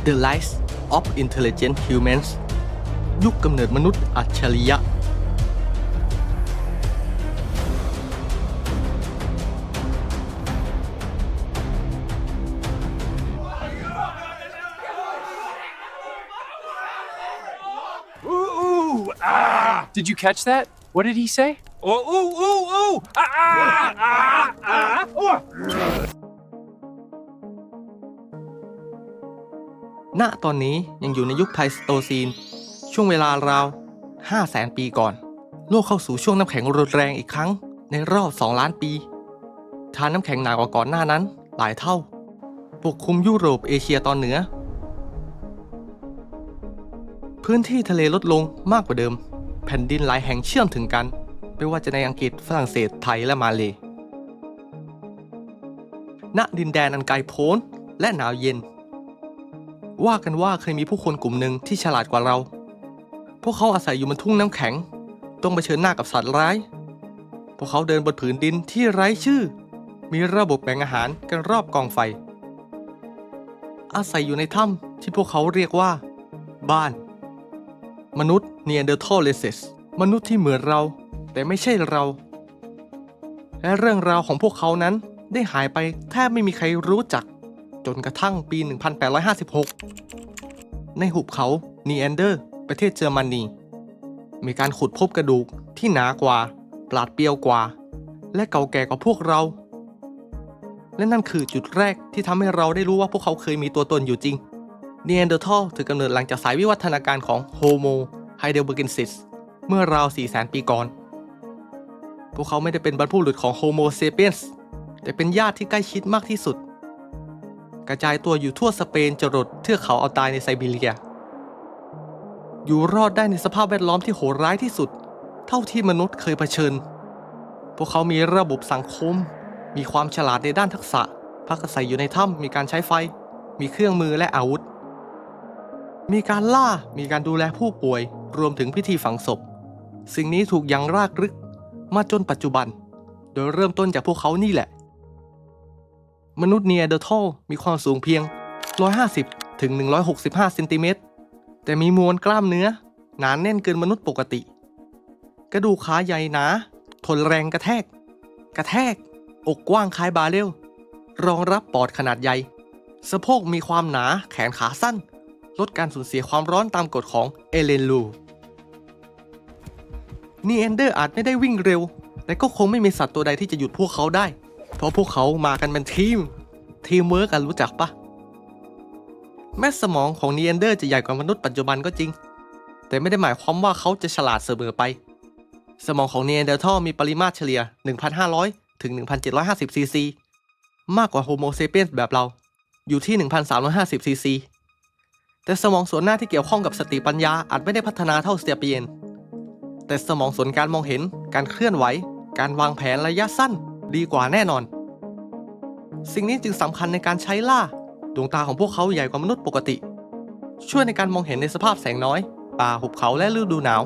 The Rise of Intelligent Humans ยุคกำเนิดมนุษย์อัจฉริยะDid you catch that? What did he say? Oh, ooh, ooh, ooh! Oh. ณ ตอนนี้ยังอยู่ในยุคไพลสโตซีนช่วงเวลาราว 500,000 ปีก่อนโลกเข้าสู่ช่วงน้ำแข็งรุนแรงอีกครั้งในรอบ 2 ล้านปีฐานน้ำแข็งหนากว่าก่อนหน้านั้นหลายเท่าปกคลุมยุโรปเอเชียตอนเหนือพื้นที่ทะเลลดลงมากกว่าเดิมแผ่นดินหลายแห่งเชื่อมถึงกันไม่ว่าจะในอังกฤษฝรั่งเศสไทยและมาเลย์ณ ดินแดนอันไกลโพ้นและหนาวเย็นว่ากันว่าเคยมีผู้คนกลุ่มหนึ่งที่ฉลาดกว่าเราพวกเขาอาศัยอยู่บนทุ่งน้ำแข็งต้องเผชิญหน้ากับสัตว์ร้ายพวกเขาเดินบนผืนดินที่ไร้ชื่อมีระบบแบ่งอาหารกันรอบกองไฟอาศัยอยู่ในถ้ำที่พวกเขาเรียกว่าบ้านมนุษย์เนียนเดอร์ทัลเลสส์มนุษย์ที่เหมือนเราแต่ไม่ใช่เราและเรื่องราวของพวกเขานั้นได้หายไปแทบไม่มีใครรู้จักจนกระทั่งปี 1856 ในหุบเขานีแอนเดอร์ประเทศเยอรมนีมีการขุดพบกระดูกที่หนากว่าปราดเปรียวกว่าและเก่าแก่กว่าพวกเราและนั่นคือจุดแรกที่ทำให้เราได้รู้ว่าพวกเขาเคยมีตัวตนอยู่จริงนีแอนเดอร์ทัลถือกำเนิดหลังจากสายวิวัฒนาการของโฮโมไฮเดลเบอร์เกนซิสเมื่อราว 400,000 ปีก่อนพวกเขาไม่ได้เป็นบรรพบุรุษของโฮโมเซเปียนส์แต่เป็นญาติที่ใกล้ชิดมากที่สุดกระจายตัวอยู่ทั่วสเปนจรดเทือกเขาอัลไตในไซบีเรียอยู่รอดได้ในสภาพแวดล้อมที่โหดร้ายที่สุดเท่าที่มนุษย์เคยเผชิญพวกเขามีระบบสังคมมีความฉลาดในด้านทักษะพักอาศัยอยู่ในถ้ำมีการใช้ไฟมีเครื่องมือและอาวุธมีการล่ามีการดูแลผู้ป่วยรวมถึงพิธีฝังศพสิ่งนี้ถูกยังรากลึกมาจนปัจจุบันโดยเริ่มต้นจากพวกเขานี่แหละมนุษย์เนียเดอร์ทัลมีความสูงเพียง 150 ถึง 165 เซนติเมตรแต่มีมวลกล้ามเนื้อหนาแน่นเกินมนุษย์ปกติกระดูกขาใหญ่หนาทนแรงกระแทกอกกว้างคล้ายบาเรลรองรับปอดขนาดใหญ่สะโพกมีความหนาแขนขาสั้นลดการสูญเสียความร้อนตามกฎของเอเลนลูนีแอนเดอร์อาจไม่ได้วิ่งเร็วแต่ก็คงไม่มีสัตว์ตัวใดที่จะหยุดพวกเขาได้เพราะพวกเขามากันเป็นทีมเวิร์กกันรู้จักปะแม้สมองของนีแอนเดอร์จะใหญ่กว่ามนุษย์ปัจจุบันก็จริงแต่ไม่ได้หมายความว่าเขาจะฉลาดเสมอไปสมองของนีแอนเดอร์ทัลมีปริมาตรเฉลี่ย 1,500 ถึง 1,750 ซีซีมากกว่าโฮโมเซเปียนส์แบบเราอยู่ที่ 1,350 ซีซีแต่สมองส่วนหน้าที่เกี่ยวข้องกับสติปัญญาอาจไม่ได้พัฒนาเท่าเซเปียนแต่สมองส่วนการมองเห็นการเคลื่อนไหวการวางแผนระยะสั้นดีกว่าแน่นอนสิ่งนี้จึงสำคัญในการใช้ล่าดวงตาของพวกเขาใหญ่กว่ามนุษย์ปกติช่วยในการมองเห็นในสภาพแสงน้อยป่าหุบเขาและฤดูหนาว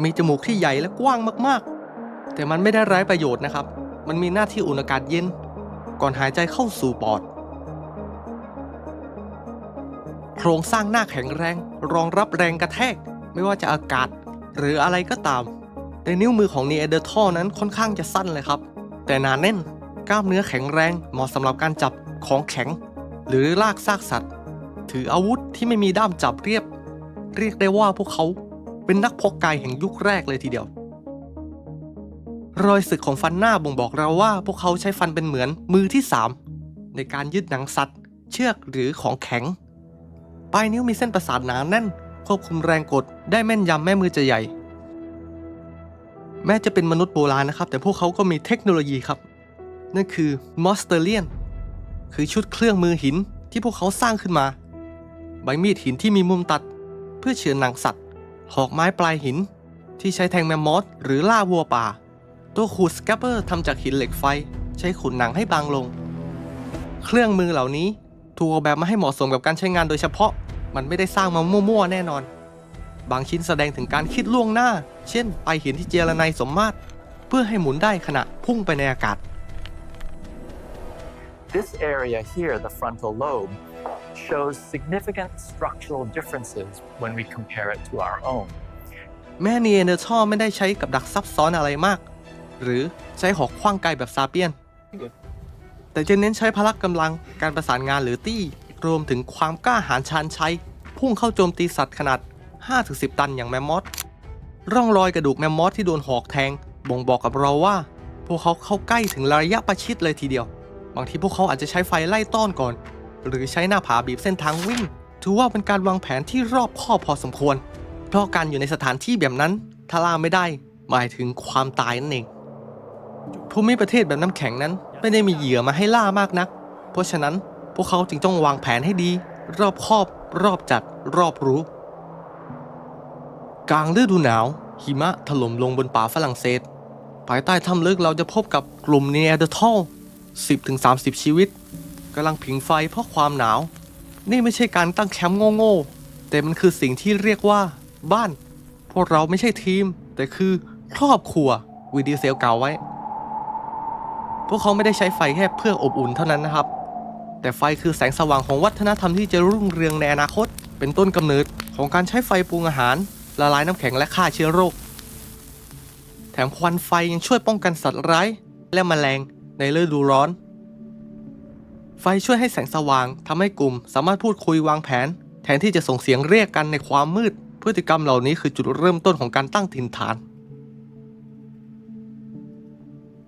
มีจมูกที่ใหญ่และกว้างมากๆแต่มันไม่ได้ไร้ประโยชน์นะครับมันมีหน้าที่อุ่นอากาศเย็นก่อนหายใจเข้าสู่ปอดโครงสร้างหน้าแข็งแรงรองรับแรงกระแทกไม่ว่าจะอากาศหรืออะไรก็ตามแต่นิ้วมือของนีแอนเดอร์ทัลนั้นค่อนข้างจะสั้นเลยครับแต่หนาแน่นกล้ามเนื้อแข็งแรงเหมาะสำหรับการจับของแข็งหรือลากซากสัตว์ถืออาวุธที่ไม่มีด้ามจับเรียกได้ว่าพวกเขาเป็นนักเพาะกายแห่งยุคแรกเลยทีเดียวรอยสึกของฟันหน้าบ่งบอกเราว่าพวกเขาใช้ฟันเป็นเหมือนมือที่3ในการยึดหนังสัตว์เชือกหรือของแข็งปลายนิ้วมีเส้นประสาทหนาแน่นควบคุมแรงกดได้แม่นยำแม่มือจะใหญ่แม้จะเป็นมนุษย์โบราณนะครับแต่พวกเขาก็มีเทคโนโลยีครับนั่นคือมอสเตอร์เลียนคือชุดเครื่องมือหินที่พวกเขาสร้างขึ้นมาใบมีดหินที่มีมุมตัดเพื่อเฉือนหนังสัตว์หอกไม้ปลายหินที่ใช้แทงแมมมอสหรือล่าวัวป่าตัวขูดสแคปเปอร์ทำจากหินเหล็กไฟใช้ขูดหนังให้บางลงเครื่องมือเหล่านี้ถูกออกแบบมาให้เหมาะสมกับการใช้งานโดยเฉพาะมันไม่ได้สร้างมามั่วๆแน่นอนบางชิ้นแสดงถึงการคิดล่วงหน้าเช่นปลายหินที่เจรไนสมมาตรเพื่อให้หมุนได้ขณะพุ่งไปในอากาศ This area here, the frontal lobe, shows significant structural differences when we compare it to our own. แม่นีแอนเดอร์ทัลไม่ได้ใช้กับดักซับซ้อนอะไรมาก หรือใช้หอกขว้างไกลแบบซาเปียน แต่จะเน้นใช้พละกำลังการประสานงานหรือตี้รวมถึงความกล้าหาญชาญชัยพุ่งเข้าโจมตีสัตว์ขนาด 5-10 ตันอย่างแมมมอธร่องรอยกระดูกแมมมอธที่โดนหอกแทงบ่งบอกกับเราว่าพวกเขาเข้าใกล้ถึงระยะประชิดเลยทีเดียวบางทีพวกเขาอาจจะใช้ไฟไล่ต้อนก่อนหรือใช้หน้าผาบีบเส้นทางวิ่งถือว่าเป็นการวางแผนที่รอบคอบพอสมควรเพราะการอยู่ในสถานที่แบบนั้นถ้าล่าไม่ได้หมายถึงความตายนั่นเองภูมิประเทศแบบน้ำแข็งนั้นไม่ได้มีเหยื่อมาให้ล่ามากนักเพราะฉะนั้นพวกเขาจึงต้องวางแผนให้ดีรอบคอบรอบจัดรอบรู้กลางฤดูหนาวหิมะถล่มลงบนป่าฝรั่งเศสภายใต้ถ้ำลึกเราจะพบกับกลุ่มนีแอนเดอร์ทัล 10-30 ชีวิตกำลังผิงไฟเพราะความหนาวนี่ไม่ใช่การตั้งแคมป์โง่ๆแต่มันคือสิ่งที่เรียกว่าบ้านพวกเราไม่ใช่ทีมแต่คือครอบครัววีดีเซลกล่าวไว้พวกเขาไม่ได้ใช้ไฟแค่เพื่ออบอุ่นเท่านั้นนะครับแต่ไฟคือแสงสว่างของวัฒนธรรมที่จะรุ่งเรืองในอนาคตเป็นต้นกำเนิดของการใช้ไฟปรุงอาหารละลายน้ำแข็งและฆ่าเชื้อโรคแถมควันไฟยังช่วยป้องกันสัตว์ร้ายและแมลงในฤดูร้อนไฟช่วยให้แสงสว่างทำให้กลุ่มสามารถพูดคุยวางแผนแทนที่จะส่งเสียงเรียกกันในความมืดพฤติกรรมเหล่านี้คือจุดเริ่มต้นของการตั้งถิ่นฐาน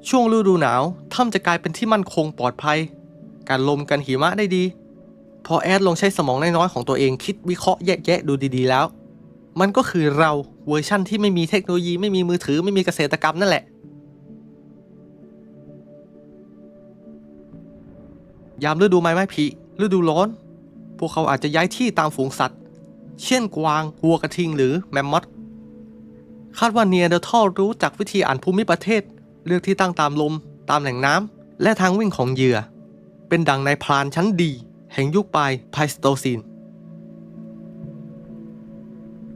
ช่วงฤดูหนาวถ้ำจะกลายเป็นที่มั่นคงปลอดภัยการลมกันหิมะได้ดีพอแอดลองใช้สมองน้อยๆของตัวเองคิดวิเคราะห์แยกดูดีๆแล้วมันก็คือเราเวอร์ชั่นที่ไม่มีเทคโนโลยีไม่มีมือถือไม่มีเกษตรกรรมนั่นแหละยามฤดูใบไม้ผลิฤดูร้อนพวกเขาอาจจะย้ายที่ตามฝูงสัตว์เช่นกวางวัวกระทิงหรือแมมมอธคาดว่านีแอนเดอร์ทัลรู้จักวิธีอ่านภูมิประเทศเลือกที่ตั้งตามลมตามแหล่งน้ำและทางวิ่งของเหยื่อเป็นดังนายพรานชั้นดีแห่งยุคปลายไพลสโตซีน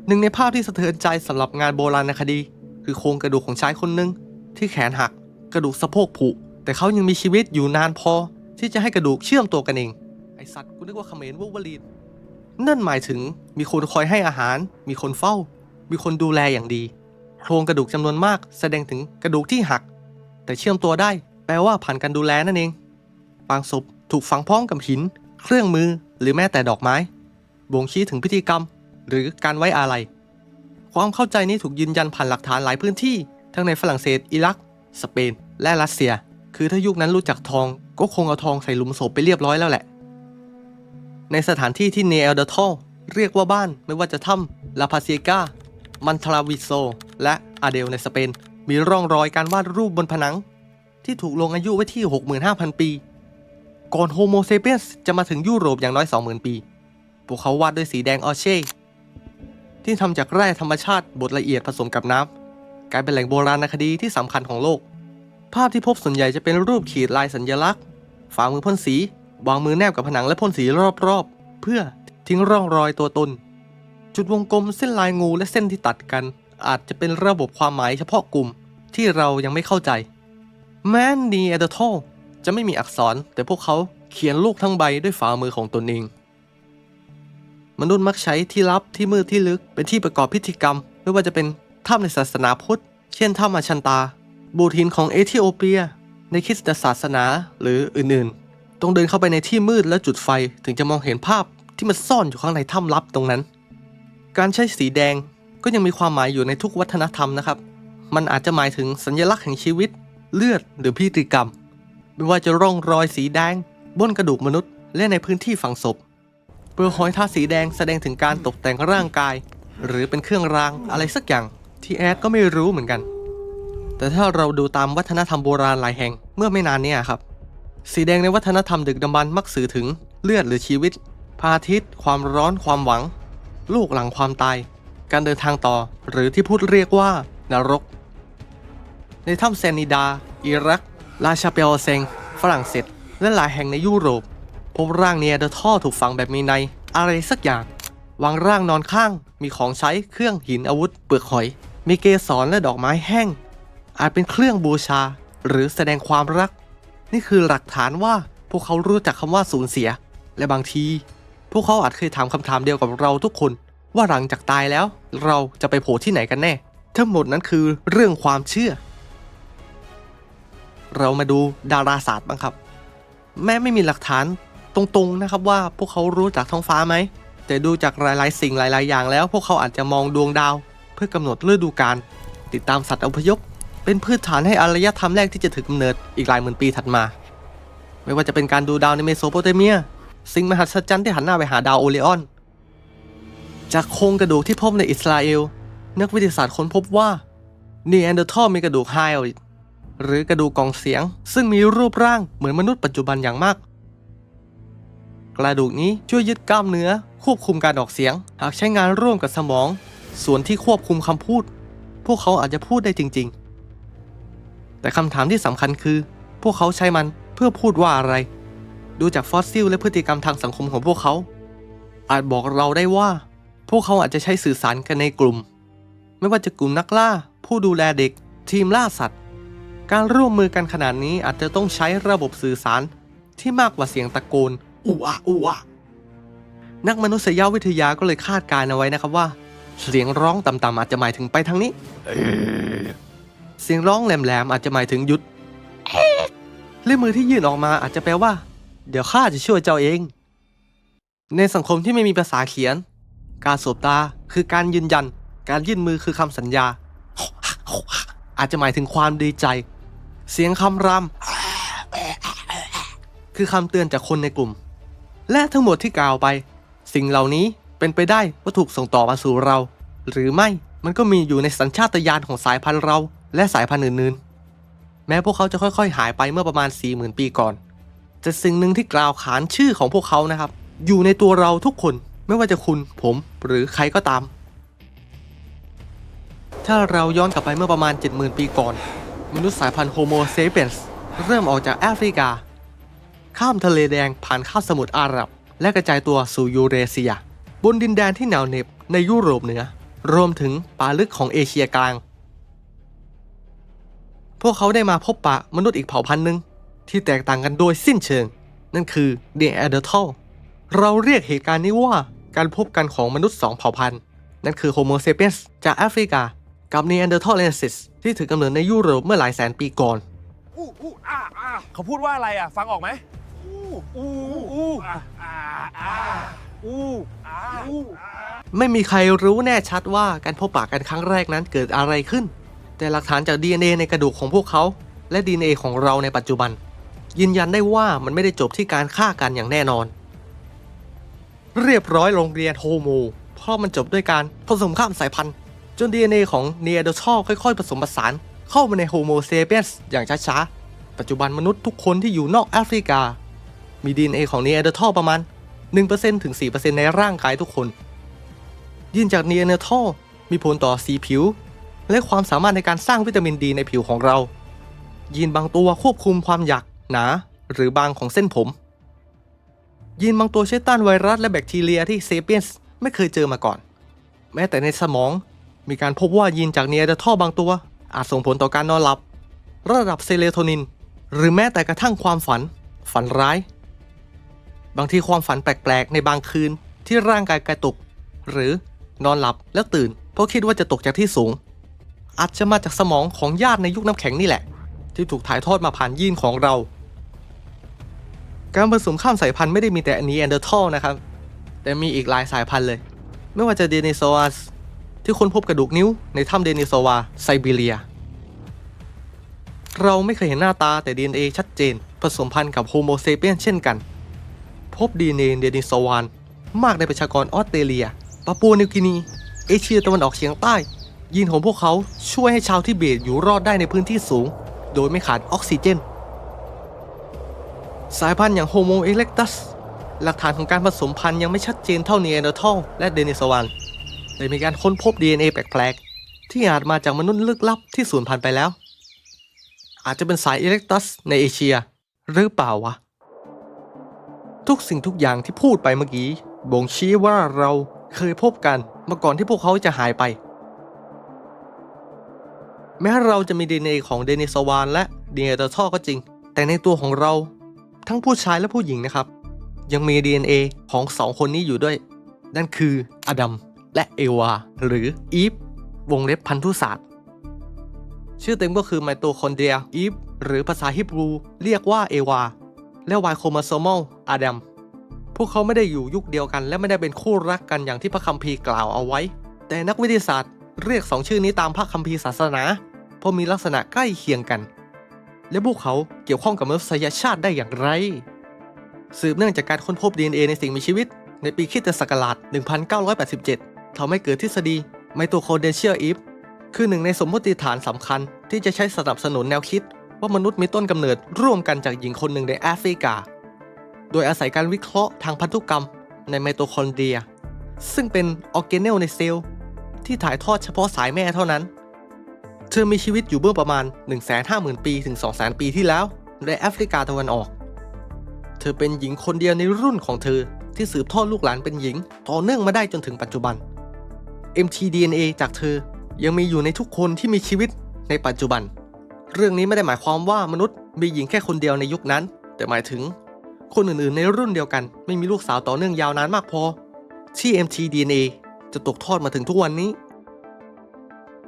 หนึ่งในภาพที่สะเทือนใจสำหรับงานโบราณคดีคือโครงกระดูกของชายคนหนึ่งที่แขนหักกระดูกสะโพกผุแต่เขายังมีชีวิตอยู่นานพอที่จะให้กระดูกเชื่อมตัวกันเองไอสัตว์กูนึกว่าเขมรวูล์ฟเวอรีนนั่นหมายถึงมีคนคอยให้อาหารมีคนเฝ้ามีคนดูแลอย่างดีโครงกระดูกจำนวนมากแสดงถึงกระดูกที่หักแต่เชื่อมตัวได้แปลว่าผ่านการดูแลนั่นเองบางศพถูกฝังพร้อมกับหินเครื่องมือหรือแม้แต่ดอกไม้บ่งชี้ถึงพิธีกรรมหรือการไว้อาลัยความเข้าใจนี้ถูกยืนยันผ่านหลักฐานหลายพื้นที่ทั้งในฝรั่งเศสอิรักสเปนและรัสเซียคือถ้ายุคนั้นรู้จักทองก็คงเอาทองใส่หลุมศพไปเรียบร้อยแล้วแหละในสถานที่ที่เนแอลเดอร์ทัลเรียกว่าบ้านไม่ว่าจะถ้ำลาพาเซียกามันทราวิโซและอาเดลในสเปนมีร่องรอยการวาดรูปบนผนังที่ถูกลงอายุไว้ที่ 65,000 ปีก่อนโฮโมเซเปียนส์จะมาถึงยุโรปอย่างน้อย 20,000 ปีพวกเขาวาดด้วยสีแดงออเช่ที่ทำจากแร่ธรรมชาติบดละเอียดผสมกับน้ำกลายเป็นแหล่งโบราณคดีที่สำคัญของโลกภาพที่พบส่วนใหญ่จะเป็นรูปขีดลายสัญลักษณ์ฝ่ามือพ่นสีวางมือแนบกับผนังและพ่นสีรอบๆเพื่อทิ้งร่องรอยตัวตนจุดวงกลมเส้นลายงูและเส้นที่ตัดกันอาจจะเป็นระบบความหมายเฉพาะกลุ่มที่เรายังไม่เข้าใจแม้นีแอนเดอร์ทัลจะไม่มีอักษรแต่พวกเขาเขียนโลกทั้งใบด้วยฝ่ามือของตนเองมนุษย์มักใช้ที่ลับที่มืดที่ลึกเป็นที่ประกอบพิธีกรรมไม่ว่าจะเป็นถ้ำในศาสนาพุทธเช่นถ้ำอาชันตาบูทินของเอธิโอเปียในคริสตศาสนาหรืออื่นๆต้องเดินเข้าไปในที่มืดและจุดไฟถึงจะมองเห็นภาพที่มันซ่อนอยู่ข้างในถ้ำลับตรงนั้นการใช้สีแดงก็ยังมีความหมายอยู่ในทุกวัฒนธรรมนะครับมันอาจจะหมายถึงสัญลักษณ์แห่งชีวิตเลือดหรือพิธีกรรมไม่ว่าจะร่องรอยสีแดงบนกระดูกมนุษย์และในพื้นที่ฝังศพเปลือกหอยทาสีแดงแสดงถึงการตกแต่งร่างกายหรือเป็นเครื่องรางอะไรสักอย่างที่แอดก็ไม่รู้เหมือนกันแต่ถ้าเราดูตามวัฒนธรรมโบราณหลายแห่งเมื่อไม่นานนี้ครับสีแดงในวัฒนธรรมดึกดำบรรพ์มักสื่อถึงเลือดหรือชีวิตพระอาทิตย์ความร้อนความหวังลูกหลังความตายการเดินทางต่อหรือที่พูดเรียกว่านรกในถ้ำเซนิดาอิรักลาชาเปลเซงฝรั่งเศสและหลายแห่งในยุโรปพบร่างเนียเดอร์ทัลถูกฝังแบบมีในอะไรสักอย่างวางร่างนอนข้างมีของใช้เครื่องหินอาวุธเปลือกหอยมีเกสรและดอกไม้แห้งอาจเป็นเครื่องบูชาหรือแสดงความรักนี่คือหลักฐานว่าพวกเขารู้จักคำว่าสูญเสียและบางที พวกเขาอาจเคยถามคำถามเดียวกับเราทุกคนว่าหลังจากตายแล้วเราจะไปโผล่ที่ไหนกันแน่ ทั้งหมดนั้นคือเรื่องความเชื่อ เรามาดูดาราศาสตร์บ้างครับ แม้ไม่มีหลักฐานตรงๆนะครับว่าพวกเขารู้จากท้องฟ้าไหม แต่ดูจากหลายๆสิ่งหลายๆอย่างแล้วพวกเขาอาจจะมองดวงดาวเพื่อกำหนดฤดูกาลติดตามสัตว์อพยพเป็นพื้นฐานให้อารยธรรมแรกที่จะถือกำเนิดอีกหลายหมื่นปีถัดมา ไม่ว่าจะเป็นการดูดาวในเมโสโปเตเมียสิ่งมหัศจรรย์ที่หันหน้าไปหาดาวโอริออนจากโครงกระดูกที่พบในอิสราเอลนักวิทยาศาสตร์ค้นพบว่านีแอนเดอร์ทัลมีกระดูกไฮออยด์หรือกระดูกกล่องเสียงซึ่งมีรูปร่างเหมือนมนุษย์ปัจจุบันอย่างมากกระดูกนี้ช่วยยึดกล้ามเนื้อควบคุมการออกเสียงหากใช้งานร่วมกับสมองส่วนที่ควบคุมคำพูดพวกเขาอาจจะพูดได้จริงๆแต่คำถามที่สำคัญคือพวกเขาใช้มันเพื่อพูดว่าอะไรดูจากฟอสซิลและพฤติกรรมทางสังคมของพวกเขาอาจบอกเราได้ว่าพวกเขาอาจจะใช้สื่อสารกันในกลุ่มไม่ว่าจะกลุ่มนักล่าผู้ดูแลเด็กทีมล่าสัตว์การร่วมมือกันขนาดนี้อาจจะต้องใช้ระบบสื่อสารที่มากกว่าเสียงตะโกนอูอะอูอะนักมนุษยวิทยาก็เลยคาดการณ์เอาไว้นะครับว่าเสียงร้องต่ำๆอาจจะหมายถึงไปทางนี้เสียงร้องแหลมๆอาจจะหมายถึงหยุดและมือที่ยื่นออกมาอาจจะแปลว่าเดี๋ยวข้าจะช่วยเจ้าเองในสังคมที่ไม่มีภาษาเขียนการสบตาคือการยืนยันการยื่นมือคือคำสัญญาอาจจะหมายถึงความดีใจเสียงคำรามคือคำเตือนจากคนในกลุ่มและทั้งหมดที่กล่าวไปสิ่งเหล่านี้เป็นไปได้ว่าถูกส่งต่อมาสู่เราหรือไม่มันก็มีอยู่ในสัญชาตญาณของสายพันธุ์เราและสายพันธุ์อื่นๆแม้พวกเขาจะค่อยๆหายไปเมื่อประมาณ 40,000 ปีก่อนแต่สิ่งหนึ่งที่กล่าวขานชื่อของพวกเขานะครับอยู่ในตัวเราทุกคนไม่ว่าจะคุณผมหรือใครก็ตามถ้าเราย้อนกลับไปเมื่อประมาณ 70,000 ปีก่อนมนุษย์สายพันธุ์โฮโมเซเปียนส์เริ่มออกจากแอฟริกาข้ามทะเลแดงผ่านคาบสมุทรอาหรับและกระจายตัวสู่ยูเรเซียบนดินแดนที่หนาวเหน็บในยุโรปเหนือรวมถึงป่าลึกของเอเชียกลางพวกเขาได้มาพบปะมนุษย์อีกเผ่าพันธุ์หนึ่งที่แตกต่างกันโดยสิ้นเชิงนั่นคือเนแอนเดอร์ทัลเราเรียกเหตุการณ์นี้ว่าการพบกันของมนุษย์2เผ่าพันธุ์นั่นคือโฮโมเซเปียนส์จากแอฟริกากับเนแอนเดอร์ทัลเลนซิสที่ถือกำเนิดในยุโรปเมื่อหลายแสนปีก่อนเขาพูดว่าอะไรอ่ะฟังออกไหมไม่มีใครรู้แน่ชัดว่าการพบปะกันครั้งแรกนั้นเกิดอะไรขึ้นแต่หลักฐานจาก DNA ในกระดูกของพวกเขาและ DNA ของเราในปัจจุบันยืนยันได้ว่ามันไม่ได้จบที่การฆ่ากันอย่างแน่นอนเรียบร้อยโรงเรียนโฮโมเพราะมันจบด้วยการผสมข้ามสายพันธุ์จน DNA ของเนแอนเดอร์ทัลค่อยๆผสมผสานเข้ามาในโฮโมเซเปียนส์อย่างช้าๆปัจจุบันมนุษย์ทุกคนที่อยู่นอกแอฟริกามี DNA ของเนแอนเดอร์ทัลประมาณ 1% ถึง 4% ในร่างกายทุกคนยีนจากเนแอนเดอร์ทัลมีผลต่อสีผิวและความสามารถในการสร้างวิตามินดีในผิวของเรายีนบางตัวควบคุมความหยักหนาหรือบางของเส้นผมยีนบางตัวใช้ต้านไวรัสและแบคทีเรียที่เซเปียนส์ไม่เคยเจอมาก่อนแม้แต่ในสมองมีการพบว่ายีนจากเนแอนเดอร์ทัลบางตัวอาจส่งผลต่อการนอนหลับระดับเซโรโทนินหรือแม้แต่กระทั่งความฝันร้ายบางทีความฝันแปลกๆในบางคืนที่ร่างกายกระตุกหรือนอนหลับแล้วตื่นเพราะคิดว่าจะตกจากที่สูงอาจจะมาจากสมองของญาติในยุคน้ำแข็งนี่แหละที่ถูกถ่ายทอดมาผ่านยีนของเราการผสมข้ามสายพันธุ์ไม่ได้มีแต่เนแอนเดอร์ทัลนะครับแต่มีอีกหลายสายพันธุ์เลยไม่ว่าจะเดนิโซวาสที่ค้นพบกระดูกนิ้วในถ้ำเดนิโซวาไซบีเรียเราไม่เคยเห็นหน้าตาแต่ DNA ชัดเจนผสมพันธุ์กับโฮโมเซเปียนเช่นกันพบ DNA เดนิโซวานมากในประชากรออสเตรเลียปาปัวนิวกินีเอเชียตะวันออกเฉียงใต้ยีนของพวกเขาช่วยให้ชาวทิเบตอยู่รอดได้ในพื้นที่สูงโดยไม่ขาดออกซิเจนสายพันธุ์อย่างโฮโมเอเล็กตัสหลักฐานของการผสมพันธุ์ยังไม่ชัดเจนเท่าเนแอนเดอร์ทัลและเดนิโซวานเลยมีการค้นพบ DNA แปลกๆที่อาจมาจากมนุษย์ลึกลับที่สูญพันธุ์ไปแล้วอาจจะเป็นสายเอเล็กตัสในเอเชียหรือเปล่าวะทุกสิ่งทุกอย่างที่พูดไปเมื่อกี้บ่งชี้ว่าเราเคยพบกันมาก่อนที่พวกเขาจะหายไปแม้เราจะมี DNA ของเดนิโซวานและเนแอนเดอร์ทัลก็จริงแต่ในตัวของเราทั้งผู้ชายและผู้หญิงนะครับ ยังมี DNA ของสองคนนี้อยู่ด้วย นั่นคืออดัมและเอวาหรืออีฟวงเล็บพันธุศาสตร์ชื่อเต็มก็คือไมโตคอนเดรียอีฟหรือภาษาฮิบรูเรียกว่าเอวาและYโครโมโซมอลอดัมพวกเขาไม่ได้อยู่ยุคเดียวกันและไม่ได้เป็นคู่รักกันอย่างที่พระคัมภีร์กล่าวเอาไว้แต่นักวิทยาศาสตร์เรียกสองชื่อนี้ตามพระคัมภีร์ศาสนาเพราะมีลักษณะใกล้เคียงกันและพวกเขาเกี่ยวข้องกับมนุษยชาติได้อย่างไรสืบเนื่องจากการค้นพบ DNA ในสิ่งมีชีวิตในปีคริสตศักราช 1987 ทำให้เกิดทฤษฎีไมโตคอนเดร i อีฟคือหนึ่งในสมมติฐานสำคัญที่จะใช้สนับสนุนแนวคิดว่ามนุษย์มีต้นกำเนิดร่วมกันจากหญิงคนหนึ่งในแอฟริกาโดยอาศัยการวิเคราะห์ทางพันธุกรรมในไมโตคอนเดรียซึ่งเป็นออร์แกเนลในเซลล์ที่ถ่ายทอดเฉพาะสายแม่เท่านั้นเธอมีชีวิตอยู่เมื่อประมาณ 150,000 ปีถึง 200,000 ปีที่แล้วในแอฟริกาตะวันออกเธอเป็นหญิงคนเดียวในรุ่นของเธอที่สืบทอดลูกหลานเป็นหญิงต่อเนื่องมาได้จนถึงปัจจุบัน mtDNA จากเธอยังมีอยู่ในทุกคนที่มีชีวิตในปัจจุบันเรื่องนี้ไม่ได้หมายความว่ามนุษย์มีหญิงแค่คนเดียวในยุคนั้นแต่หมายถึงคนอื่นๆในรุ่นเดียวกันไม่มีลูกสาวต่อเนื่องยาวนานมากพอที่ mtDNA จะตกทอดมาถึงทุกวันนี้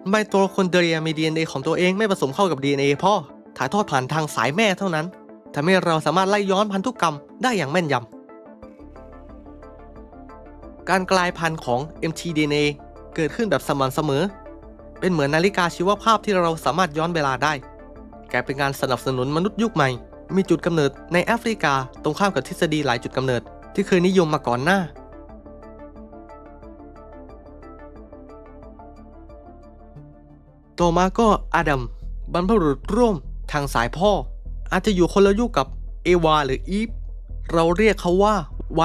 ไมโตคอนเดรียมี DNA ของตัวเองไม่ผสมเข้ากับ DNA พ่อถ่ายทอดผ่านทางสายแม่เท่านั้นทำให้เราสามารถไล่ย้อนพันธุกรรมได้อย่างแม่นยำการกลายพันธุ์ของ mtDNA เกิดขึ้นแบบสม่ำเสมอเป็นเหมือนนาฬิกาชีวภาพที่เราสามารถย้อนเวลาได้กลายเป็นการสนับสนุนมนุษย์ยุคใหม่มีจุดกำเนิดในแอฟริกาตรงข้ามกับทฤษฎีหลายจุดกำเนิดที่เคยนิยมมาก่อนหน้าต่อมาก็อดัมบรรพบุรุษร่วมทางสายพ่ออาจจะอยู่คนละยุคกับเอวาหรืออีฟเราเรียกเขาว่า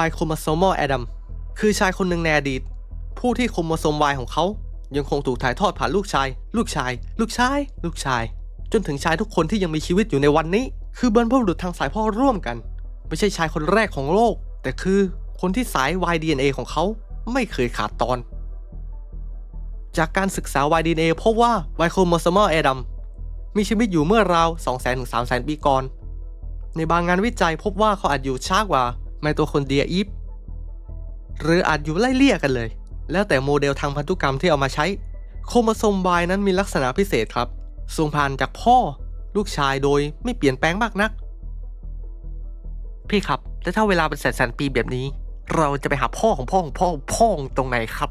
Y โครโมโซมอลอดัมคือชายคนหนึ่งในอดีตผู้ที่โครโมโซม Y ของเขายังคงถูกถ่ายทอดผ่านลูกชายจนถึงชายทุกคนที่ยังมีชีวิตอยู่ในวันนี้คือบรรพบุรุษทางสายพ่อร่วมกันไม่ใช่ชายคนแรกของโลกแต่คือคนที่สาย Y-DNA ของเขาไม่เคยขาดตอนจากการศึกษา Y-DNA พบว่า Y โครโมโซมอลอดัมมีชีวิตอยู่เมื่อราว 200,000 ถึง 300,000 ปีก่อนในบางงานวิจัยพบว่าเขาอาจอยู่ช้ากว่าไมโตคอนเดรียอีฟหรืออาจอยู่ไล่เลี่ยกันเลยแล้วแต่โมเดลทางพันธุกรรมที่เอามาใช้โครโมโซม Y นั้นมีลักษณะพิเศษครับส่งผ่านจากพ่อลูกชายโดยไม่เปลี่ยนแปลงมากนักพี่ครับแล้วถ้าเวลาเป็นแสนปีแบบนี้เราจะไปหาพ่อของพ่อตรงไหนครับ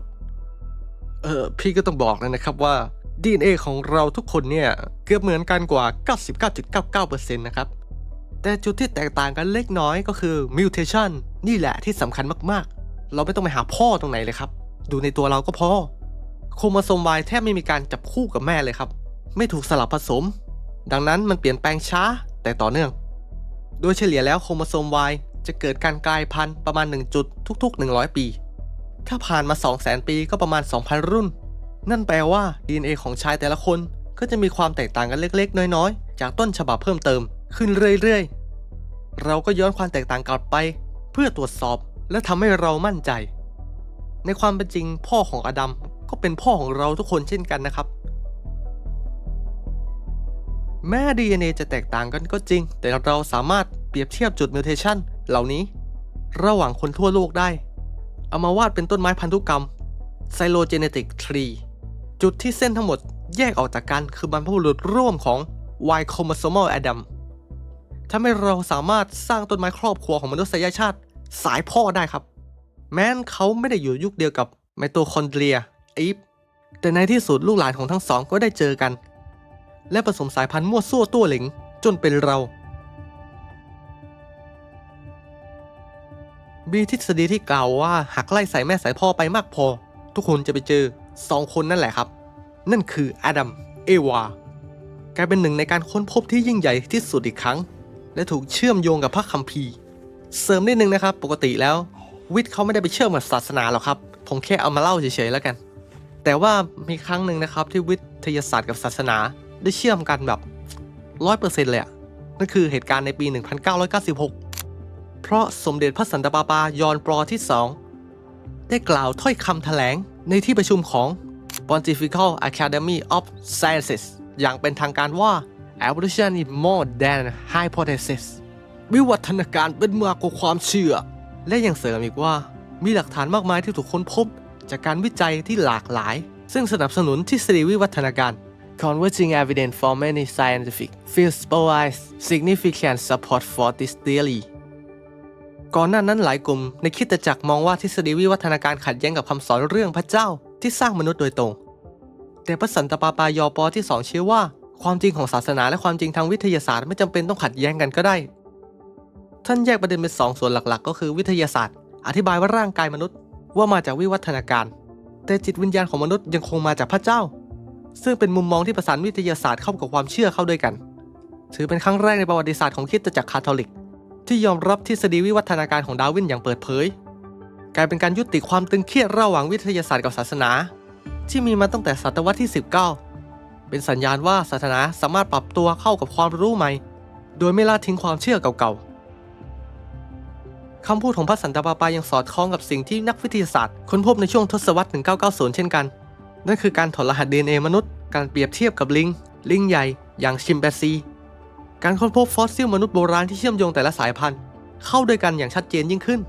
พี่ก็ต้องบอกแล้วนะครับว่า DNA ของเราทุกคนเนี่ยเกือบเหมือนกันกว่า 99.99% นะครับแต่จุดที่แตกต่างกันเล็กน้อยก็คือ mutation นี่แหละที่สำคัญมากๆเราไม่ต้องไปหาพ่อตรงไหนเลยครับดูในตัวเราก็พอโครโมโซม Y แทบไม่มีการจับคู่กับแม่เลยครับไม่ถูกสลับผสมดังนั้นมันเปลี่ยนแปลงช้าแต่ต่อเนื่องโดยเฉลี่ยแล้วโครโมโซม Y จะเกิดการกลายพันธุ์ประมาณ1จุดทุกๆ100ปีถ้าผ่านมา 200,000 ปีก็ประมาณ 2,000 รุ่นนั่นแปลว่า DNA ของชายแต่ละคนก็จะมีความแตกต่างกันเล็กๆน้อยๆจากต้นฉบับเพิ่มเติมขึ้นเรื่อยๆเราก็ย้อนความแตกต่างกลับไปเพื่อตรวจสอบและทำให้เรามั่นใจในความเป็นจริงพ่อของอดัมก็เป็นพ่อของเราทุกคนเช่นกันนะครับแม้ DNA จะแตกต่างกันก็จริงแต่เราสามารถเปรียบเทียบจุดมิวเทชันเหล่านี้ระหว่างคนทั่วโลกได้เอามาวาดเป็นต้นไม้พันธุกรรม Phylogenetic Tree จุดที่เส้นทั้งหมดแยกออกจากกันคือบรรพบุรุษร่วมของ Y Chromosomal Adam ทำให้เราสามารถสร้างต้นไม้ครอบครัวของมนุษยชาติสายพ่อได้ครับแม้นเขาไม่ได้อยู่ยุคเดียวกับไมโตคอนเดรียอีฟแต่ในที่สุดลูกหลานของทั้งสองก็ได้เจอกันและผสมสายพันธุ์มั่วซั่วตัวเหลิงจนเป็นเรามีทฤษฎีที่กล่าวว่าหากไล่สายแม่สายพ่อไปมากพอทุกคนจะไปเจอ2คนนั่นแหละครับนั่นคืออดัมเอวากลายเป็นหนึ่งในการค้นพบที่ยิ่งใหญ่ที่สุดอีกครั้งและถูกเชื่อมโยงกับพระคัมภีร์เสริมนิดนึงนะครับปกติแล้ววิทย์เขาไม่ได้ไปเชื่อมกับศาสนาหรอกครับผมแค่เอามาเล่าเฉยๆแล้วกันแต่ว่ามีครั้งหนึ่งนะครับที่วิทยาศาสตร์กับศาสนาได้เชื่อมกันแบบ 100% เลยนั่นคือเหตุการณ์ในปี 1996 เพราะสมเด็จพระสันตะปาปายอนปอที่ 2ได้กล่าวถ้อยคำแถลงในที่ประชุมของ Pontifical Academy of Sciences อย่างเป็นทางการว่า Evolution is more than hypothesis วิวัฒนาการเป็นมากกว่าความเชื่อ และยังเสริมอีกว่ามีหลักฐานมากมายที่ถูกค้นพบจากการวิจัยที่หลากหลายซึ่งสนับสนุนทฤษฎีวิวัฒนาการ Converging evidence for many scientific fields provides significant support for this theory ก่อนหน้านั้นหลายกลุ่มในคริสตจักรมองว่าทฤษฎีวิวัฒนาการขัดแย้งกับคำสอนเรื่องพระเจ้าที่สร้างมนุษย์โดยตรงแต่พระสันตะปาปายอปอที่2เชื่อว่าความจริงของศาสนาและความจริงทางวิทยาศาสตร์ไม่จำเป็นต้องขัดแย้งกันก็ได้ท่านแยกประเด็นเป็น2ส่วนหลักๆก็คือวิทยาศาสตร์อธิบายว่าร่างกายมนุษย์ว่ามาจากวิวัฒนาการแต่จิตวิญญาณของมนุษย์ยังคงมาจากพระเจ้าซึ่งเป็นมุมมองที่ประสานวิทยาศาสตร์เข้ากับความเชื่อเข้าด้วยกันถือเป็นครั้งแรกในประวัติศาสตร์ของคริสตจักรคาทอลิกที่ยอมรับทฤษฎีวิวัฒนาการของดาร์วินอย่างเปิดเผยกลายเป็นการยุติความตึงเครียดระหว่างวิทยาศาสตร์กับศาสนาที่มีมาตั้งแต่ศตวรรษที่19เป็นสัญญาณว่าศาสนาสามารถปรับตัวเข้ากับความรู้ใหม่โดยไม่ละทิ้งความเชื่อเก่าๆคำพูดของพระสันตะปาปายังสอดคล้องกับสิ่งที่นักวิทยาศาสตร์ค้นพบในช่วงทศวรรษ 1990 เช่นกันนั่นคือการถอดรหัส DNA มนุษย์การเปรียบเทียบกับลิงใหญ่อย่างชิมแปนซีการค้นพบฟอสซิลมนุษย์โบราณที่เชื่อมโยงแต่ละสายพันธุ์เข้าด้วยกันอย่างชัดเจนยิ่งขึ้น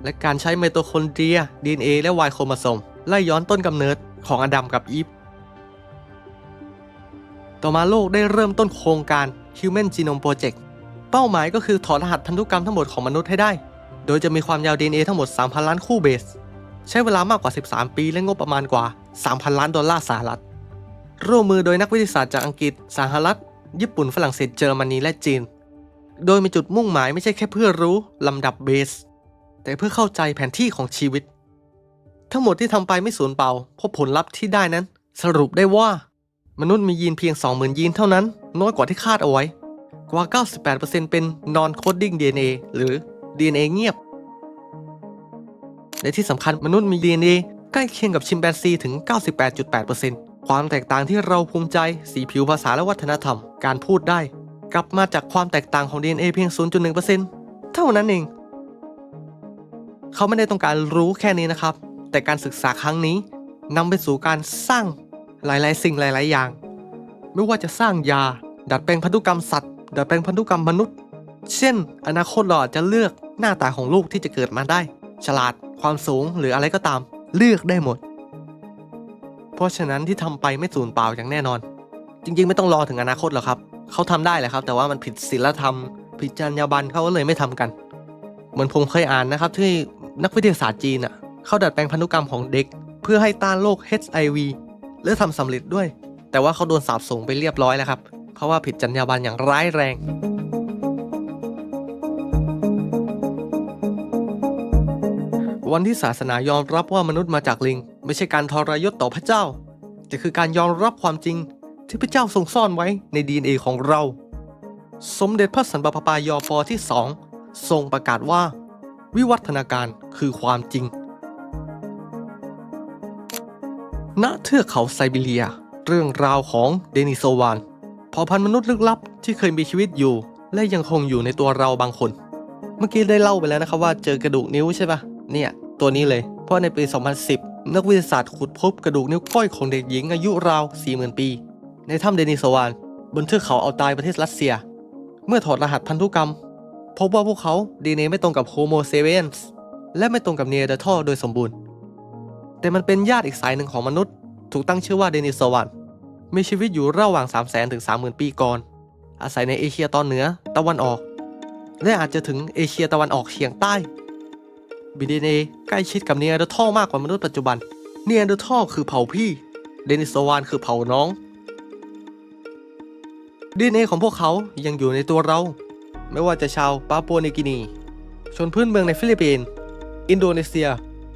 และการใช้ไมโทคอนเดรีย DNA และ Y โครโมโซมไล่ย้อนต้นกำเนิดของอดัมกับอีฟต่อมาโลกได้เริ่มต้นโครงการ Human Genome Project เป้าหมายก็คือถอดรหัสพันธุกรรมทั้งหมดของมนุษย์ให้ได้โดยจะมีความยาว DNA ทั้งหมด 3,000 ล้านคู่เบสใช้เวลามากกว่า13ปีและงบประมาณกว่า 3,000 ล้านดอลลาร์สหรัฐร่วมมือโดยนักวิทยาศาสตร์จากอังกฤษสหรัฐญี่ปุ่นฝรั่งเศสเยอรมนีและจีนโดยมีจุดมุ่งหมายไม่ใช่แค่เพื่อรู้ลำดับเบสแต่เพื่อเข้าใจแผนที่ของชีวิตทั้งหมดที่ทำไปไม่สูญเปล่าเพราะผลลัพธ์ที่ได้นั้นสรุปได้ว่ามนุษย์มียีนเพียง 20,000 ยีนเท่านั้นน้อยกว่าที่คาดเอาไว้กว่า 98% เป็น non-coding DNA หรือ DNA เงียบและที่สำคัญมนุษย์มี DNA ใกล้เคียงกับชิมแปนซีถึง 98.8% ความแตกต่างที่เราภูมิใจสีผิวภาษาและวัฒนธรรมการพูดได้กลับมาจากความแตกต่างของ DNA เพียง 0.1% เท่านั้นเองเขาไม่ได้ต้องการรู้แค่นี้นะครับแต่การศึกษาครั้งนี้นำไปสู่การสร้างหลายๆสิ่งหลายๆอย่างไม่ว่าจะสร้างยาดัดแปลงพันธุกรรมสัตว์ดัดแปลงพันธุกรรมมนุษย์เช่นอนาคตเราอาจจะเลือกหน้าตาของลูกที่จะเกิดมาได้ฉลาดความสูงหรืออะไรก็ตามเลือกได้หมดเพราะฉะนั้นที่ทำไปไม่สูญเปล่าอย่างแน่นอนจริงๆไม่ต้องรอถึงอนาคตหรอกครับเขาทำได้แหละครับแต่ว่ามันผิดศีลธรรมผิดจรรยาบรรณเขาก็เลยไม่ทำกันเหมือนผมเคยอ่านนะครับที่นักวิทยาศาสตร์จีนเขาดัดแปลงพันธุกรรมของเด็กเพื่อให้ต้านโรค HIV และทำสำเร็จด้วยแต่ว่าเขาโดนสาปส่งไปเรียบร้อยแล้วครับเพราะว่าผิดจรรยาบรรณอย่างร้ายแรงวันที่ศาสนายอมรับว่ามนุษย์มาจากลิงไม่ใช่การทรยศต่อพระเจ้าแต่คือการยอมรับความจริงที่พระเจ้าทรงซ่อนไว้ใน DNA ของเราสมเด็จพระสันตะปาปายอปอที่2ทรงประกาศว่าวิวัฒนาการคือความจริงณเทือกเขาไซบีเรียเรื่องราวของเดนิโซวานเผ่าพันธุ์มนุษย์ลึกลับที่เคยมีชีวิตอยู่และยังคงอยู่ในตัวเราบางคนเมื่อกี้ได้เล่าไปแล้วนะครับว่าเจอกระดูกนิ้วใช่ปะเนี่ยตัวนี้เลยเพราะในปี 2010 นักวิทยาศาสตร์ขุดพบกระดูกนิ้วก้อยของเด็กหญิงอายุราว 40,000 ปีในถ้ำเดนิโซวานบนเทือกเขาอัลไตประเทศรัสเซียเมื่อถอดรหัสพันธุกรรมพบว่าพวกเขา DNA ไม่ตรงกับโฮโมเซเปียนส์และไม่ตรงกับเนียร์เดอร์ทัลโดยสมบูรณ์แต่มันเป็นญาติอีกสายหนึ่งของมนุษย์ถูกตั้งชื่อว่าเดนิโซวานมีชีวิตอยู่ระหว่าง 300,000 ถึง 30,000 ปีก่อนอาศัยในเอเชียตอนเหนือตะวันออกและอาจจะถึงเอเชียตะวันออกเฉียงใต้มี DNA ใกล้ชิดกับเนียร์เดอร์ทัลมากกว่ามนุษย์ปัจจุบันเนียร์เดอร์ทัลคือเผ่าพี่เดนิโซวานคือเผ่าน้อง DNA ของพวกเขายังอยู่ในตัวเราไม่ว่าจะชาวปาปัวนิวกินีชนพื้นเมืองในฟิลิปปินส์อินโดนีเซีย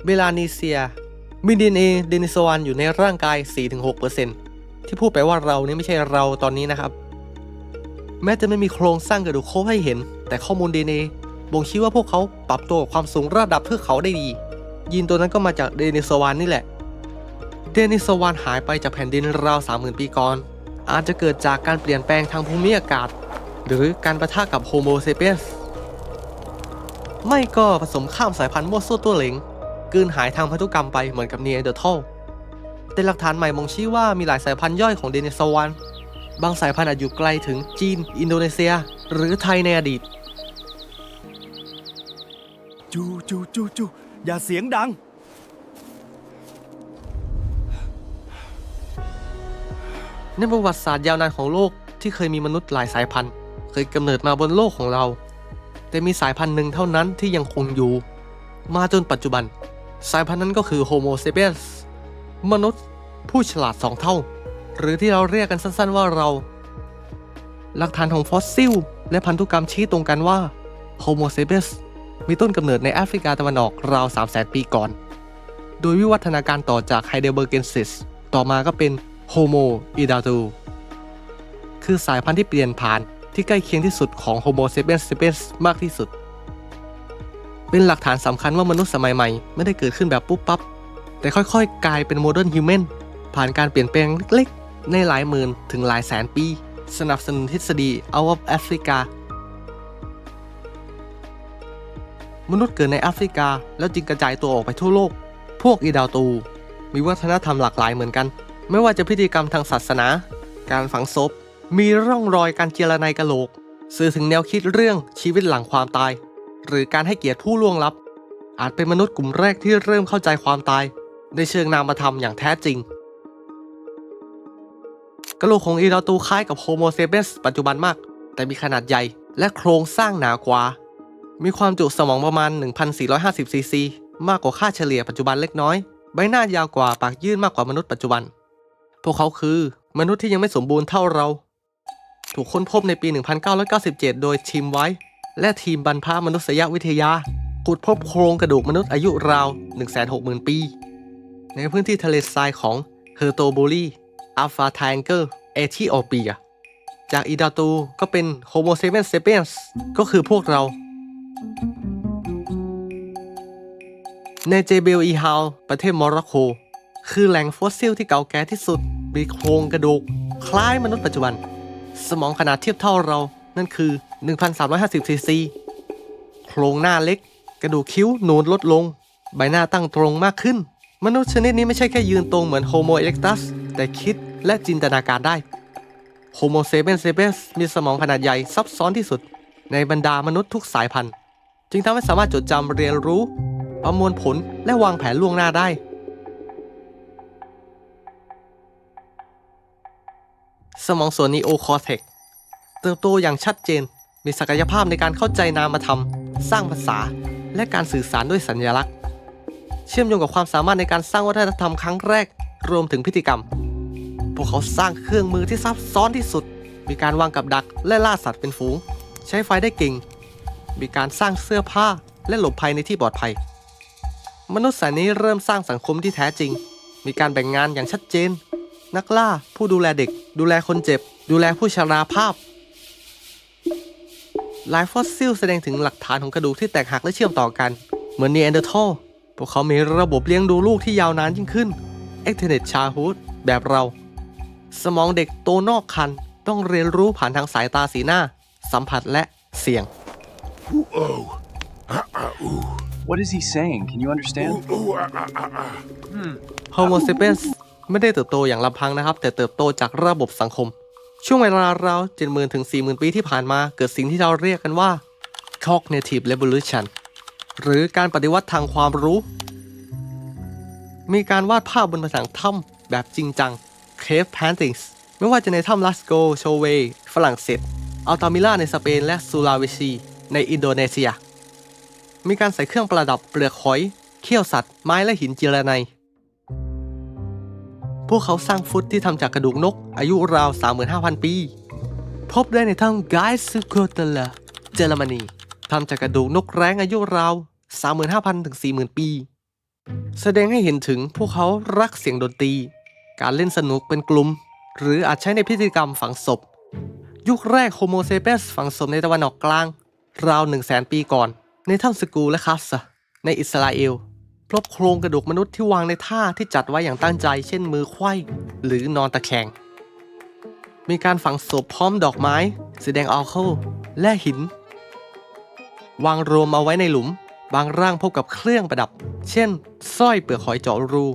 เมลานีเซียมี DNA เดนิโซวานอยู่ในร่างกาย 4-6% ที่พูดไปว่าเรานี่ไม่ใช่เราตอนนี้นะครับแม้จะไม่มีโครงสร้างกระดูกโค้งให้เห็นแต่ข้อมูล DNA บ่งชี้ว่าพวกเขาปรับตัวกับความสูงระดับเทือกเขาได้ดียีนตัวนั้นก็มาจากเดนิโซวานนี่แหละเดนิโซวานหายไปจากแผ่นดินราว 30,000 ปีก่อนอาจจะเกิดจากการเปลี่ยนแปลงทางภูมิอากาศหรือการปะทะกับโฮโมเซเปียนส์ไม่ก็ผสมข้ามสายพันธุ์มั่วซั่วตัวเหลงกลืนหายทางพันธุกรรมไปเหมือนกับเนียร์เดอร์ทัลแต่หลักฐานใหม่บ่งชี้ว่ามีหลายสายพันธุ์ย่อยของเดนิโซวานบางสายพันธุ์อาจอยู่ไกลถึงจีนอินโดนีเซียหรือไทยในอดีต จูอย่าเสียงดัง ในประวัติศาสตร์ยาวนานของโลกที่เคยมีมนุษย์หลายสายพันธุ์เคยกำเนิดมาบนโลกของเรา แต่มีสายพันธุ์หนึ่งเท่านั้นที่ยังคงอยู่มาจนปัจจุบันสายพันธุ์นั้นก็คือ Homo sapiens มนุษย์ผู้ฉลาด2 เท่าหรือที่เราเรียกกันสั้นๆว่าเราหลักฐานของฟอสซิลและพันธุกรรมชี้ตรงกันว่า Homo sapiens มีต้นกำเนิดในแอฟริกาตะวันออกราว 300,000 ปีก่อนโดยวิวัฒนาการต่อจาก Heidelbergensis ต่อมาก็เป็น Homo erectus คือสายพันธุ์ที่เปลี่ยนผ่านที่ใกล้เคียงที่สุดของ Homo sapiens sapiens มากที่สุดเป็นหลักฐานสำคัญว่ามนุษย์สมัยใหม่ไม่ได้เกิดขึ้นแบบปุ๊บปั๊บแต่ค่อยๆกลายเป็น Modern Human ผ่านการเปลี่ยนแปลงเล็กๆในหลายหมื่นถึงหลายแสนปีสนับสนุนทฤษฎี Out of Africa มนุษย์เกิดในแอฟริกาแล้วจึงกระจายตัวออกไปทั่วโลกพวกอีดาวตูมีวัฒนธรรมหลากหลายเหมือนกันไม่ว่าจะพิธีกรรมทางศาสนาการฝังศพมีร่องรอยการเจรไนกะโหลกสื่อถึงแนวคิดเรื่องชีวิตหลังความตายหรือการให้เกียรติผู้ล่วงลับอาจเป็นมนุษย์กลุ่มแรกที่เริ่มเข้าใจความตายในเชิงนามธรรมอย่างแท้จริงกะโหลกของอีดาวตูคล้ายกับโฮโมเซเปียนส์ปัจจุบันมากแต่มีขนาดใหญ่และโครงสร้างหนากว่ามีความจุสมองประมาณ 1,450 ซีซีมากกว่าค่าเฉลี่ยปัจจุบันเล็กน้อยใบหน้ายาวกว่าปากยื่นมากกว่ามนุษย์ปัจจุบันพวกเขาคือมนุษย์ที่ยังไม่สมบูรณ์เท่าเราถูกค้นพบในปี 1997 โดยทีมไว้และทีมบรรพมนุษยวิทยาขุดพบโครงกระดูกมนุษย์อายุราว 160,000 ปีในพื้นที่ทะเลทรายของเฮอร์โตบูรีอัลฟาไทแองเกิลเอธิโอเปียจากอีดาตูก็เป็นโฮโมเซเปียนเซเปียนส์ก็คือพวกเราในเจเบลอีฮาวประเทศโมร็อกโกคือแหล่งฟอสซิลที่เก่าแก่ที่สุดมีโครงกระดูกคล้ายมนุษย์ปัจจุบันสมองขนาดเทียบเท่าเรานั่นคือ 1,350 ซีซีโครงหน้าเล็กกระดูกคิ้วนูนลดลงใบหน้าตั้งตรงมากขึ้นมนุษย์ชนิดนี้ไม่ใช่แค่ยืนตรงเหมือน Homo erectus แต่คิดและจินตนาการได้ Homo sapiens sapiens มีสมองขนาดใหญ่ซับซ้อนที่สุดในบรรดามนุษย์ทุกสายพันธุ์จึงทำให้สามารถจดจำเรียนรู้ประมวลผลและวางแผนล่วงหน้าได้สมองส่วนนีโอคอร์เทกซ์เติบโตอย่างชัดเจนมีศักยภาพในการเข้าใจนามธรรมสร้างภาษาและการสื่อสารด้วยสัญลักษณ์เชื่อมโยงกับความสามารถในการสร้างวัฒนธรรมครั้งแรกรวมถึงพิธีกรรมพวกเขาสร้างเครื่องมือที่ซับซ้อนที่สุดมีการวางกับดักและล่าสัตว์เป็นฝูงใช้ไฟได้เก่งมีการสร้างเสื้อผ้าและหลบภัยในที่ปลอดภัยมนุษย์สายนี้เริ่มสร้างสังคมที่แท้จริงมีการแบ่งงานอย่างชัดเจนนักล่าผู้ดูแลเด็กดูแลคนเจ็บดูแลผู้ชราภาพหลายฟอสซิลแสดงถึงหลักฐานของกระดูกที่แตกหักและเชื่อมต่อกันเหมือนนีแอนเดอร์ทัลพวกเขามีระบบเลี้ยงดูลูกที่ยาวนานยิ่งขึ้น Extended Childhood แบบเราสมองเด็กโตนอกครรภ์ต้องเรียนรู้ผ่านทางสายตาสีหน้าสัมผัสและเสียง What is he saying? Can you understand? Homo sapiens ไม่ได้เติบโตอย่างลำพังนะครับแต่เติบโตจากระบบสังคมช่วงเวลาราว 70,000 ถึง 40,000 ปีที่ผ่านมาเกิดสิ่งที่เราเรียกกันว่า Cognitive Revolution หรือการปฏิวัติทางความรู้มีการวาดภาพบนผนังถ้ำแบบจริงจัง Cave Paintings ไม่ว่าจะในถ้ำลัสโกโชเวฝรั่งเศสอัลตามิล่าในสเปนและซูลาเวซีในอินโดนีเซียมีการใส่เครื่องประดับเปลือกหอยเขี้ยวสัตว์ไม้และหินเจรไนพวกเขาสร้างฟุตที่ทำจากกระดูกนกอายุราว 35,000 ปีพบได้ในถ้ำไกส์โคเตลเยอรมนีทำจากกระดูกนกแร้งอายุราว 35,000 ถึง 40,000 ปีแสดงให้เห็นถึงพวกเขารักเสียงดนตรีการเล่นสนุกเป็นกลุ่มหรืออาจใช้ในพิธีกรรมฝังศพยุคแรกโฮโมเซเปียนส์ฝังศพในตะวันออกกลางราว 100,000 ปีก่อนในถ้ำสกูและคัสซะในอิสราเอลพบโครงกระดูกมนุษย์ที่วางในท่าที่จัดไว้อย่างตั้งใจเช่นมือไขว้หรือนอนตะแคงมีการฝังศพพร้อมดอกไม้สีแดงอัลโคและหินวางรวมเอาไว้ในหลุมบางร่างพบกับเครื่องประดับเช่นสร้อยเปลือกหอยเจาะรู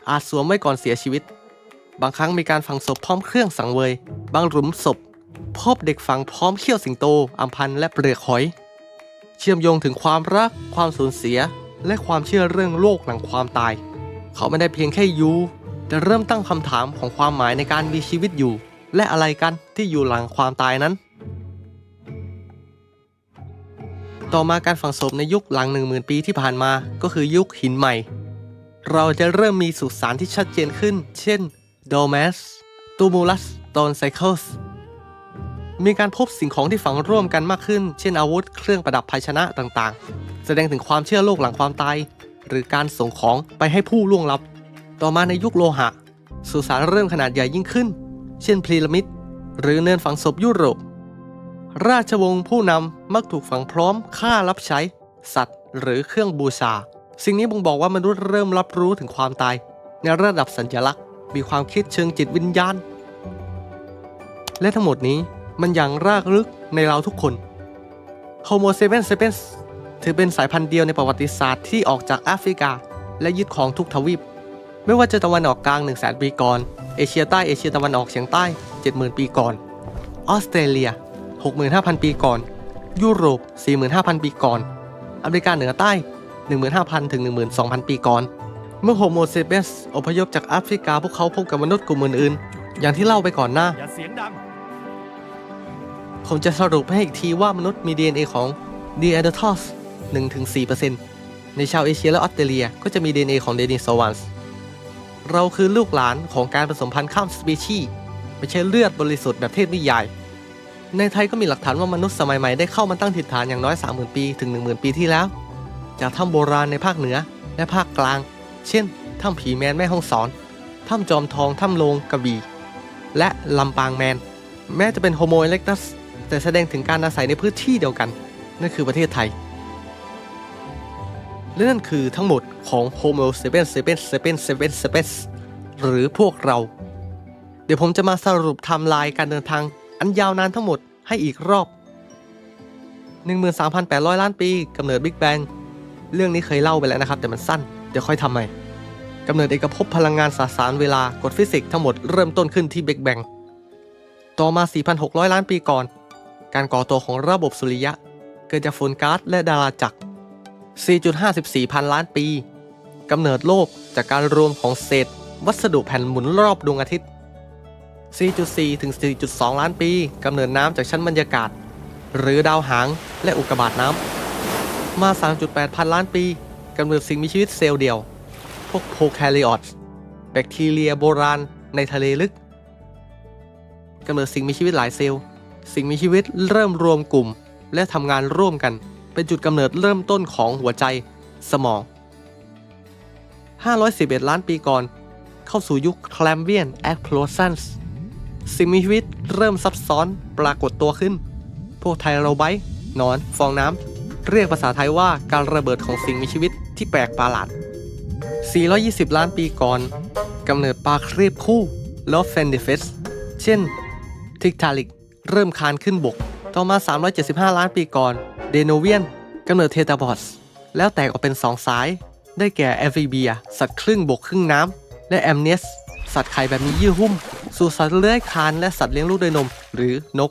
อาจสวมไว้ก่อนเสียชีวิตบางครั้งมีการฝังศพพร้อมเครื่องสังเวยบางหลุมศพพบเด็กฝังพร้อมเขี้ยวสิงโตอัมพันและเปลือกหอย เชื่อมโยงถึงความรัก ความสูญเสีย และความเชื่อเรื่องโลกหลังความตาย เขาไม่ได้เพียงแค่อยู่แต่เริ่มตั้งคำถามของความหมายในการมีชีวิตอยู่ และอะไรกันที่อยู่หลังความตายนั้น ต่อมาการฝังศพในยุคหลัง 10,000 ปีที่ผ่านมาก็คือยุคหินใหม่ เราจะเริ่มมีสุสานที่ชัดเจนขึ้น เช่น Domus Tumulus Stone Cycles มีการพบสิ่งของที่ฝังร่วมกันมากขึ้น เช่นอาวุธเครื่องประดับภาชนะต่างๆ แสดงถึงความเชื่อโลกหลังความตาย หรือการส่งของไปให้ผู้ล่วงลับ ต่อมาในยุคโลหะ สุสานเริ่มขนาดใหญ่ยิ่งขึ้น เช่นพีระมิดหรือเนินฝังศพยุโรป ราชวงศ์ผู้นำมักถูกฝังพร้อมค่ารับใช้ สัตว์ หรือเครื่องบูชา สิ่งนี้บ่งบอกว่ามนุษย์เริ่มรับรู้ถึงความตาย ในระดับสัญลักษณ์ มีความคิดเชิงจิตวิญญาณ และทั้งหมดนี้มันยังรากลึกในเราทุกคน Homo sapiens sapiens ถือเป็นสายพันธุ์เดียวในประวัติศาสตร์ที่ออกจากแอฟริกา และยึดของทุกทวีป ไม่ว่าจะตะวันออกกลาง 100,000 ปีก่อน เอเชียใต้เอเชียตะวันออกเฉียงใต้ 70,000 ปีก่อน ออสเตรเลีย 65,000 ปีก่อน ยุโรป 45,000 ปีก่อน อเมริกาเหนือใต้ 15,000 ถึง 12,000 ปีก่อน เมื่อโฮโมเซเปียนส์อพยพจากแอฟริกาพวกเขาพบกับมนุษย์กลุ่มอื่นๆ อย่างที่เล่าไปก่อนหน้า อย่าเสียงดัง ผมจะสรุปให้อีกทีว่ามนุษย์มี DNA ของ Neanderthals 1-4% ในชาวเอเชียและออสเตรเลียก็จะมี DNA ของ Denisovans เราคือลูกหลานของการผสมพันธุ์ข้ามสปีชีส์ไม่ใช่เลือดบริสุทธิ์แบบเทพนิยาย ในไทยก็มีหลักฐานว่ามนุษย์สมัยใหม่ได้เข้ามาตั้งถิ่นฐานอย่างน้อย 30,000 ปีถึง 10,000 ปีที่แล้ว จากถ้ำโบราณในภาคเหนือและภาคกลาง เช่น ถ้ำผีแมนแม่ฮ่องสอน ถ้ำจอมทอง ถ้ำโลงกระบี่ และลำปางแมน แม้จะเป็นโฮโมเอเล็กตัสแต่แสดงถึงการอาศัยในพื้นที่เดียวกัน นั่นคือประเทศไทย และนั่นคือทั้งหมดของ Homo sapiens sapiens sapiens sapiens sapiens หรือพวกเรา เดี๋ยวผมจะมาสรุปไทม์ไลน์การเดินทางอันยาวนานทั้งหมดให้อีกรอบ 13,800 ล้านปีกำเนิดบิ๊กแบงเรื่องนี้เคยเล่าไปแล้วนะครับแต่มันสั้นเดี๋ยวค่อยทำใหม่กำเนิดเอกภพพลังงานสสารเวลากฎฟิสิกส์ทั้งหมดเริ่มต้นขึ้นที่บิ๊กแบงต่อมา 4,600 ล้านปีก่อนการก่อตัวของระบบสุริยะเกิดจากฝุ่นก๊าซและดาราจักร 4.54 พันล้านปีกำเนิดโลกจากการรวมของเศษวัสดุแผ่นหมุนรอบดวงอาทิตย์ 4.4 ถึง 4.2 ล้านปีกำเนิดน้ำจากชั้นบรรยากาศหรือดาวหางและอุกกาบาตน้ำมา 3.8 พันล้านปีกำเนิดสิ่งมีชีวิตเซลล์เดียวพวกโพแคริออตส์แบคทีเรียโบราณในทะเลลึกกำเนิดสิ่งมีชีวิตหลายเซลล์สิ่งมีชีวิตเริ่มรวมกลุ่มและทำงานร่วมกันเป็นจุดกำเนิดเริ่มต้นของหัวใจสมอง 511 ล้านปีก่อนเข้าสู่ยุคแคลมเบียนแอคโพลซันส์สิ่งมีชีวิตเริ่มซับซ้อนปรากฏตัวขึ้นพวกไทโรไบต์หนอนฟองน้ำเรียกภาษาไทยว่าการระเบิดของสิ่งมีชีวิตที่แปลกประหลาด 420 ล้านปีก่อนกำเนิดปลาครีบคู่ลอฟเฟนเดฟิสเช่นทิกทาลิกเริ่มคานขึ้นบกต่อมา 375 ล้านปีก่อนเดโนเวียนกำเนิดเทตาบอสแล้วแตกออกเป็น2สายได้แก่แอมฟิเบียสัตว์ครึ่งบกครึ่งน้ำและแอมเนสสัตว์ไข่แบบมีเยื่อหุ้มสู่สัตว์เลื้อยคลานและสัตว์เลี้ยงลูกด้วยนมหรือนก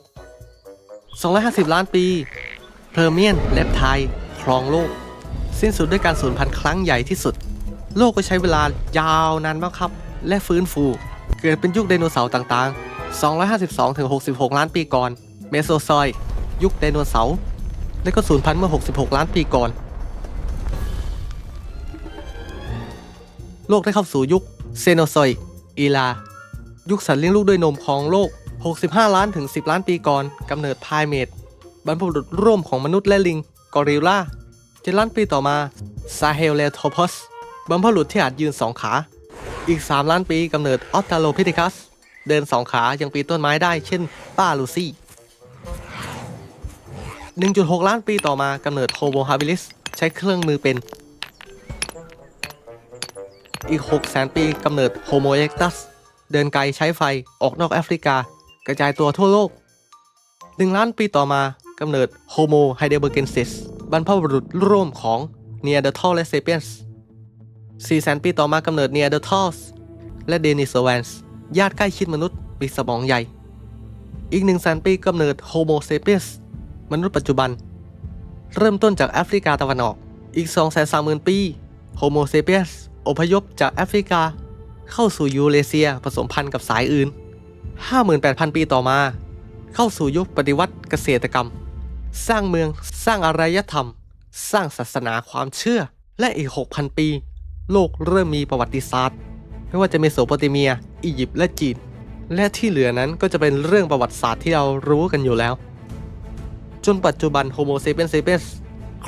250 ล้านปีเพอร์เมียนและไทยครองโลกสิ้นสุดด้วยการสูญพันธุ์ครั้งใหญ่ที่สุดโลกก็ใช้เวลายาวนานมากครับและฟื้นฟูเกิดเป็นยุคไดโนเสาร์ต่างๆ 252 ถึง 66 ล้านปีก่อนเมโซซอยยุคไดโนเสาร์และก็สูญพันธุ์เมื่อ 66 ล้านปีก่อนโลกได้เข้าสู่ยุคเซโนโซอิกอีลายุคสัตว์เลี้ยงลูกด้วยนมของโลก 65 ล้านถึง 10 ล้านปีก่อนกำเนิดไพรเมทบรรพบุรุษร่วมของมนุษย์และลิงกอริลลา7 ล้านปีต่อมาซาเฮลเลโทพอสบรรพบุรุษที่อาจยืน2ขาอีก 3 ล้านปีกำเนิดออสตราโลพิธีคัสเดิน2ขายังปีนต้นไม้ได้เช่นป้าลูซี่ 1.6 ล้านปีต่อมากำเนิดโฮโมฮาบิลิสใช้เครื่องมือเป็นอีก 600,000 ปีกำเนิดโฮโมเอเล็กตัสเดินไกลใช้ไฟออกนอกแอฟริกากระจายตัวทั่วโลก 1 ล้านปีต่อมากำเนิดโฮโมไฮเดเบอร์เกนซิสบรรพบุรุษร่วมของเนียเดอร์ทัลและเซเปียนส์ 400,000 ปีต่อมากำเนิดเนียเดอร์ทัลส์และเดนิโซแวนส์ญาติใกล้ชิดมนุษย์มีสมองใหญ่อีก 100,000 ปีกำเนิดโฮโมเซเปียนส์มนุษย์ปัจจุบัน เริ่มต้นจากแอฟริกาตะวันออกอีก 230,000 ปีโฮโมเซเปียสอพยพจากแอฟริกาเข้าสู่ยูเรเซียผสมพันธุ์กับสายอื่น 58,000 ปีต่อมาเข้าสู่ยุคปฏิวัติเกษตรกรรม สร้างเมืองสร้างอารยธรรม สร้างศาสนาความเชื่อและอีก 6,000 ปี โลกเริ่มมีประวัติศาสตร์ไม่ว่าจะเมโสโปเตเมียอียิปต์และจีนและที่เหลือนั้นก็จะเป็นเรื่องประวัติศาสตร์ที่เรารู้กันอยู่แล้วจนปัจจุบันโฮโมเซเปียนเซเปียส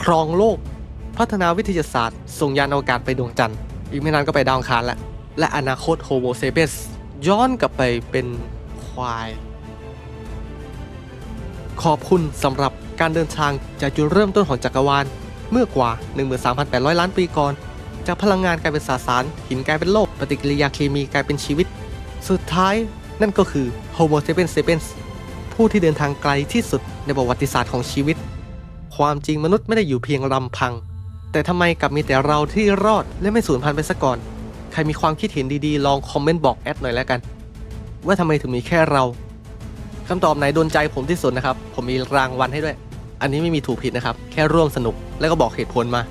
ครองโลกพัฒนาวิทยาศาสตร์ส่งยานอวกาศไปดวงจันทร์อีกไม่นานก็ไปดาวอังคารแล้วและอนาคตโฮโมเซเปียสย้อนกลับไปเป็นควายขอบคุณสำหรับการเดินทางจากจุดเริ่มต้นของจักรวาลเมื่อกว่า 13,800 ล้านปีก่อนจากพลังงานกลายเป็นสสารหินกลายเป็นโลกปฏิกิริยาเคมีกลายเป็นชีวิตสุดท้ายนั่นก็คือ Homo sapiens sapiens ผู้ที่เดินทางไกลที่สุดในประวัติศาสตร์ของชีวิตความจริงมนุษย์ไม่ได้อยู่เพียงลำพังแต่ทำไมกลับมีแต่เราที่รอดและไม่สูญพันธุ์ไปซะก่อนใครมีความคิดเห็นดีๆลองคอมเมนต์บอกแอดหน่อยแล้วกันว่าทำไมถึงมีแค่เราคำตอบไหนโดนใจผมที่สุดนะครับผมมีรางวัลให้ด้วยอันนี้ไม่มีถูกผิดนะครับแค่ร่วมสนุกแล้วก็บอกเหตุผลมา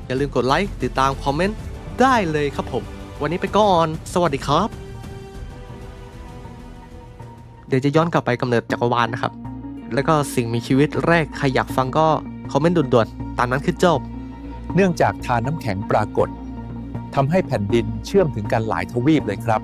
อย่าลืมกดไลค์ติดตามคอมเมนต์ได้เลยครับผมวันนี้ไปก่อนสวัสดีครับเดี๋ยวจะย้อนกลับไปกำเนิดจักรวาลนะครับแล้วก็สิ่งมีชีวิตแรกใครอยากฟังก็คอมเมนต์ด่วนๆตามนั้นคือจบ เนื่องจากทานน้ำแข็งปรากฏทำให้แผ่นดินเชื่อมถึงกันหลายทวีปเลยครับ